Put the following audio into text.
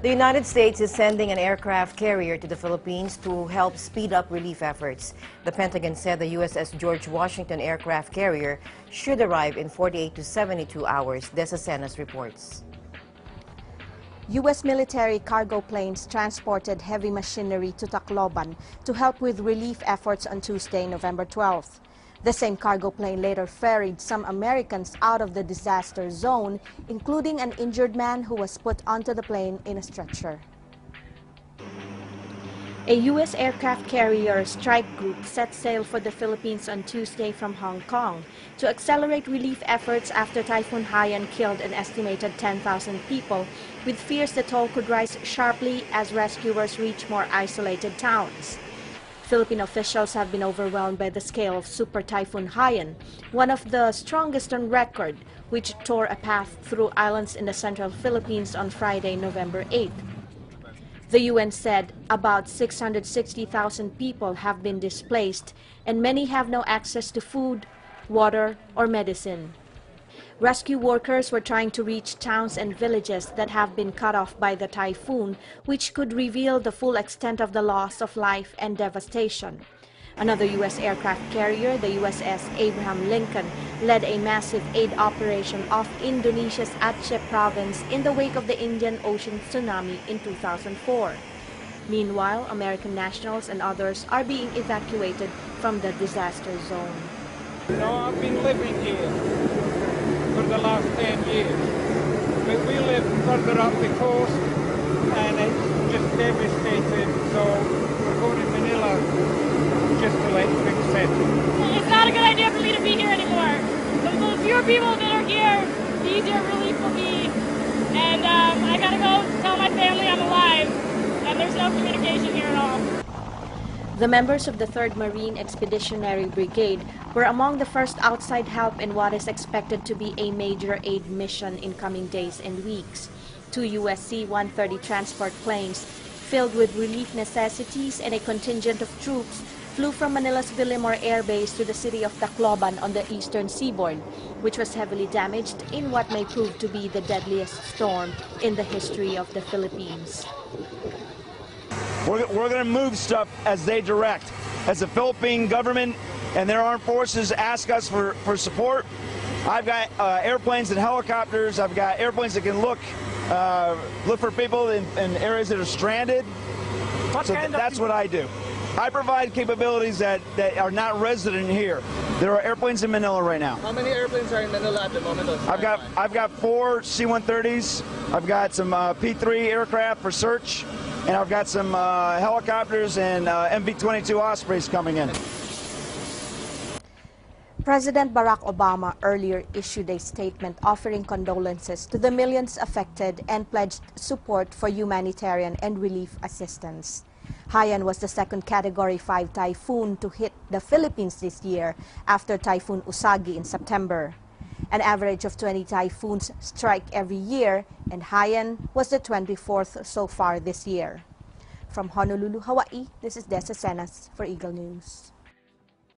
The United States is sending an aircraft carrier to the Philippines to help speed up relief efforts. The Pentagon said the USS George Washington aircraft carrier should arrive in 48 to 72 hours. Desacenas reports. U.S. military cargo planes transported heavy machinery to Tacloban to help with relief efforts on Tuesday, November 12th. The same cargo plane later ferried some Americans out of the disaster zone, including an injured man who was put onto the plane in a stretcher. A U.S. aircraft carrier strike group set sail for the Philippines on Tuesday from Hong Kong to accelerate relief efforts after Typhoon Haiyan killed an estimated 10,000 people, with fears the toll could rise sharply as rescuers reach more isolated towns. Philippine officials have been overwhelmed by the scale of Super Typhoon Haiyan, one of the strongest on record, which tore a path through islands in the central Philippines on Friday, November 8th. The UN said about 660,000 people have been displaced and many have no access to food, water, or medicine. Rescue workers were trying to reach towns and villages that have been cut off by the typhoon, which could reveal the full extent of the loss of life and devastation. Another U.S. aircraft carrier, the USS Abraham Lincoln, led a massive aid operation off Indonesia's Aceh province in the wake of the Indian Ocean tsunami in 2004. Meanwhile, American nationals and others are being evacuated from the disaster zone. I've been living here for the last 10 years, but we live further up the coast and it's just devastated, so we're going to Manila just to let things settle. It's not a good idea for me to be here anymore. The fewer people that are here, the easier relief will be, and I gotta go tell my family I'm alive, and there's no communication here at all. The members of the 3rd Marine Expeditionary Brigade were among the first outside help in what is expected to be a major aid mission in coming days and weeks. 2 U.S. C-130 transport planes filled with relief necessities and a contingent of troops flew from Manila's Villamor Air Base to the city of Tacloban on the eastern seaboard, which was heavily damaged in what may prove to be the deadliest storm in the history of the Philippines. We're going to move stuff as they direct. As the Philippine government and their armed forces ask us for support, I've got airplanes and helicopters. I've got airplanes that can look for people in areas that are stranded. So that's what I do. I provide capabilities that are not resident here. There are airplanes in Manila right now. How many airplanes are in Manila at the moment? I've got 4 C-130s. I've got some P-3 aircraft for search. And I've got some helicopters and MV-22 Ospreys coming in. President Barack Obama earlier issued a statement offering condolences to the millions affected and pledged support for humanitarian and relief assistance. Haiyan was the second Category 5 typhoon to hit the Philippines this year after Typhoon Usagi in September. An average of 20 typhoons strike every year, and Haiyan was the 24th so far this year. From Honolulu, Hawaii, this is Desacenas for Eagle News.